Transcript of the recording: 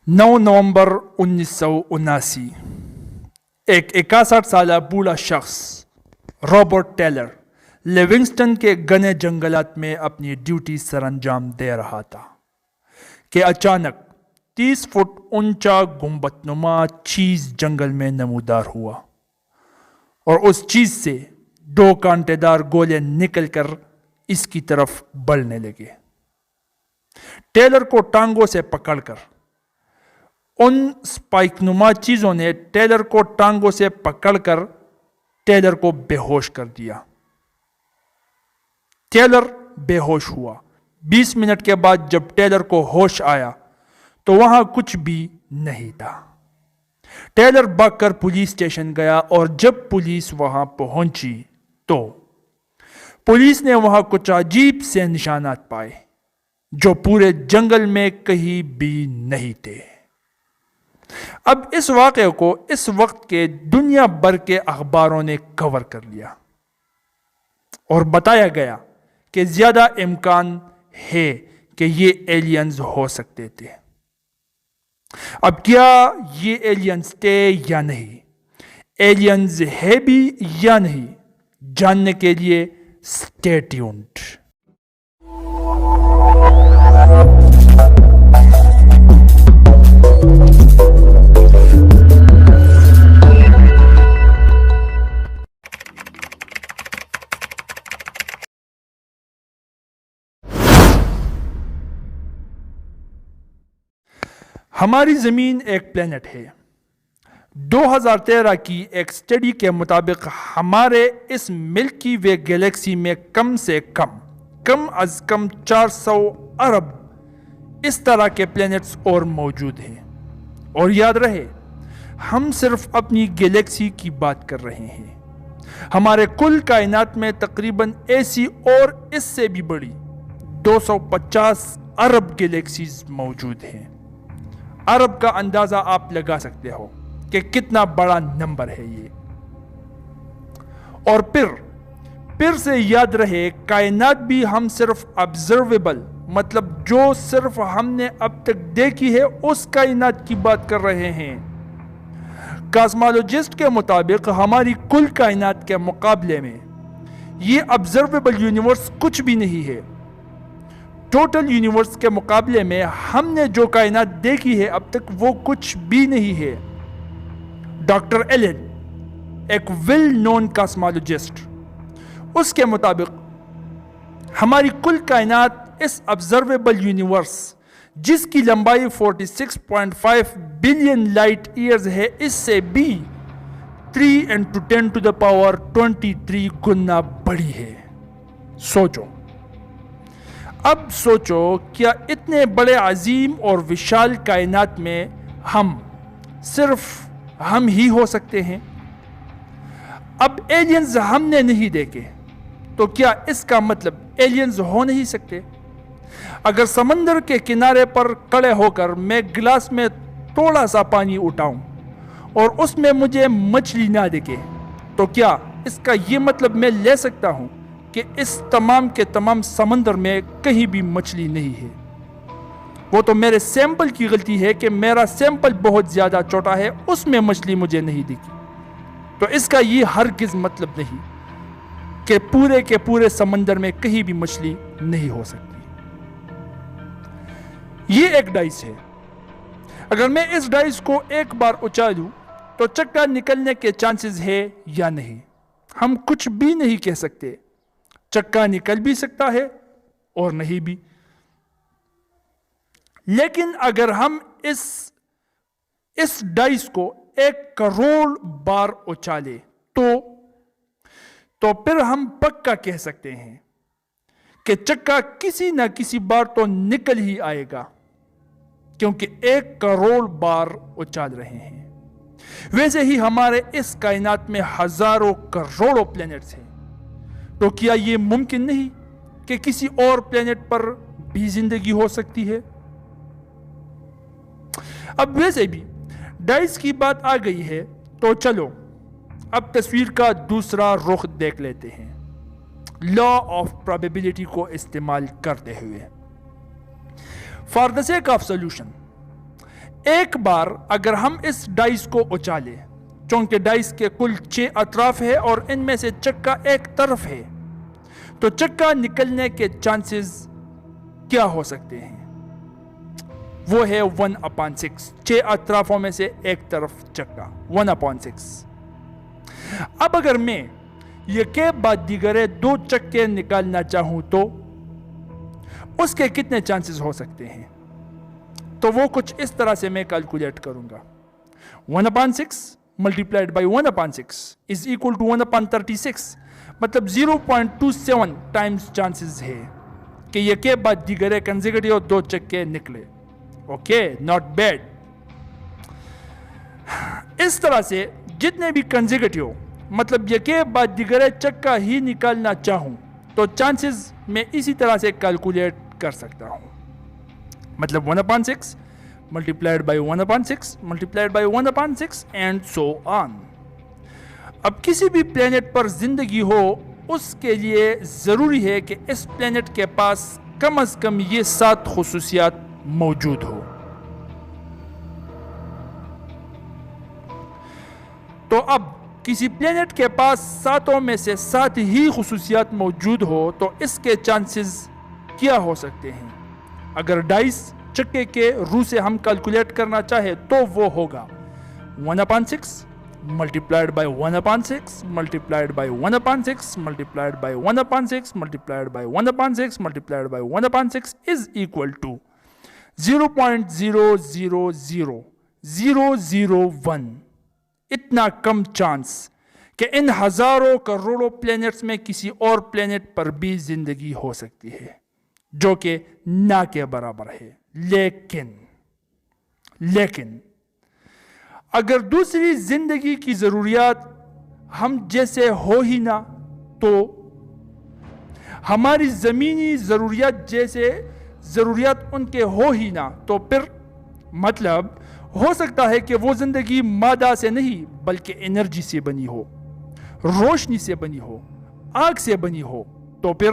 9 नवंबर 1979 एक 61 साल बूढ़ा शख्स रॉबर्ट टेलर लिविंगस्टन के घने जंगलात में अपनी ड्यूटी सरअंजाम दे रहा था कि अचानक 30 फुट ऊंचा गुंबदनुमा चीज जंगल में नमूदार हुआ और उस चीज से 2 कांटेदार गोले निकलकर इसकी तरफ बढ़ने लगे। टेलर को टांगों से पकड़कर उन स्पाइकनुमा चीजों ने टेलर को टांगों से पकड़कर टेलर को बेहोश कर दिया। टेलर बेहोश हुआ। 20 मिनट के बाद जब टेलर को होश आया तो वहां कुछ भी नहीं था। टेलर भागकर पुलिस स्टेशन गया और जब पुलिस वहां पहुंची तो पुलिस ने वहां कुछ अजीब से निशानात पाए जो पूरे जंगल में कहीं भी नहीं थे। अब इस वाक़े को इस वक्त के दुनिया भर के अखबारों ने कवर कर लिया और बताया गया कि ज्यादा इम्कान है कि ये एलियंस हो सकते थे। अब क्या ये एलियंस थे या नहीं, एलियंस है भी या नहीं, जानने के लिए स्टे ट्यून्ड। हमारी ज़मीन एक प्लेनेट है। 2013 की एक स्टडी के मुताबिक हमारे इस मिल्की वे गैलेक्सी में कम से कम अज कम 400 अरब इस तरह के प्लैनेट्स और मौजूद हैं। और याद रहे, हम सिर्फ अपनी गैलेक्सी की बात कर रहे हैं। हमारे कुल कायनात में तकरीबन ऐसी और इससे भी बड़ी 250 अरब गैलेक्सीज मौजूद हैं। अरब का अंदाजा आप लगा सकते हो कि कितना बड़ा नंबर है ये। और फिर से याद रहे, कायनात भी हम सिर्फ ऑब्जर्वेबल मतलब जो सिर्फ हमने अब तक देखी है उस कायनात की बात कर रहे हैं। कॉस्मोलॉजिस्ट के मुताबिक हमारी कुल कायनात के मुकाबले में ये ऑब्जर्वेबल यूनिवर्स कुछ भी नहीं है। टोटल यूनिवर्स के मुकाबले में हमने जो कायनात देखी है अब तक वो कुछ भी नहीं है। डॉक्टर एलन, एक वेल नोन कॉस्मोलॉजिस्ट, उसके मुताबिक हमारी कुल कायनात इस ऑब्जर्वेबल यूनिवर्स जिसकी लंबाई 46.5 बिलियन लाइट ईयर्स है, इससे भी 3 × 10⁻23 गुना बड़ी है। सोचो, अब सोचो, क्या इतने बड़े अजीम और विशाल कायनात में सिर्फ हम ही हो सकते हैं? अब एलियंस हमने नहीं देखे तो क्या इसका मतलब एलियंस हो नहीं सकते? अगर समंदर के किनारे पर खड़े होकर मैं गिलास में थोड़ा सा पानी उठाऊं और उसमें मुझे मछली ना दिखे तो क्या इसका ये मतलब मैं ले सकता हूं कि इस तमाम के तमाम समंदर में कहीं भी मछली नहीं है? वो तो मेरे सैंपल की गलती है कि मेरा सैंपल बहुत ज्यादा छोटा है, उसमें मछली मुझे नहीं दिखी। तो इसका ये हरगिज मतलब नहीं कि पूरे के पूरे समंदर में कहीं भी मछली नहीं हो सकती। ये एक डाइस है। अगर मैं इस डाइस को एक बार उछालूं तो चक्का निकलने के चांसेस है या नहीं, हम कुछ भी नहीं कह सकते। चक्का निकल भी सकता है और नहीं भी। लेकिन अगर हम इस डाइस को 1 करोड़ बार उछाले तो फिर हम पक्का कह सकते हैं कि चक्का किसी ना किसी बार तो निकल ही आएगा, क्योंकि 1 करोड़ बार उछाल रहे हैं। वैसे ही हमारे इस कायनात में हजारों करोड़ों प्लैनेट्स हैं। तो क्या ये मुमकिन नहीं कि किसी और प्लेनेट पर भी जिंदगी हो सकती है? अब वैसे भी डाइस की बात आ गई है तो चलो अब तस्वीर का दूसरा रुख देख लेते हैं, लॉ ऑफ प्रोबेबिलिटी को इस्तेमाल करते हुए। For the sake of solution, ایک بار اگر ہم اس ڈائس کو اچالیں، چونکہ ڈائس کے کل 6 اطراف ہے اور ان میں سے چکا ایک طرف ہے، تو چکا نکلنے کے چانسز کیا ہو سکتے ہیں؟ وہ ہے 1/6، 6 اطرافوں میں سے ایک طرف چکا، 1/6۔ اب اگر میں یہ کے بعد دیگرے 2 چکے نکالنا چاہوں تو اس کے کتنے چانسز ہو سکتے ہیں؟ تو وہ کچھ اس طرح سے میں کیلکولیٹ کروں گا۔ 1/6 multiplied by 1/6 is equal to 1/36، مطلب 0.27 ٹائمز چانسز ہے کہ یہ کے بعد دیگرے کنزیکٹیو 2 چکے نکلے۔ Okay, not bad. اس طرح سے جتنے بھی کنزیکٹیو مطلب یہ کے بعد دیگرے چکا ہی نکالنا چاہوں تو چانسز میں اسی طرح سے کیلکولیٹ کر سکتا ہوں، مطلب 1/6 multiplied by 1/6 multiplied by 1/6 and so on۔ اب کسی بھی پلینٹ پر زندگی ہو اس کے لیے ضروری ہے کہ اس پلینٹ کے پاس کم از کم یہ 7 خصوصیات موجود ہو۔ تو اب کسی پلینٹ کے پاس 7 میں سے 7 ہی خصوصیات موجود ہو تو اس کے چانسز کیا ہو سکتے ہیں؟ اگر ڈائس چکے کے رو سے ہم کیلکولیٹ کرنا چاہے تو وہ ہوگا 1/6 multiplied by 1/6 multiplied by 1/6 multiplied by 1/6 multiplied by 1/6 multiplied by 1/6 is equal to 0.000001۔ اتنا کم چانس کہ ان ہزاروں کروڑوں پلینٹس میں کسی اور پلینٹ پر بھی زندگی ہو سکتی ہے، جو کہ نہ کے برابر ہے۔ لیکن اگر دوسری زندگی کی ضروریات ہم جیسے ہو ہی نہ، تو ہماری زمینی ضروریات جیسے ضروریات ان کے ہو ہی نہ، تو پھر مطلب ہو سکتا ہے کہ وہ زندگی مادہ سے نہیں بلکہ انرجی سے بنی ہو، روشنی سے بنی ہو، آگ سے بنی ہو، تو پھر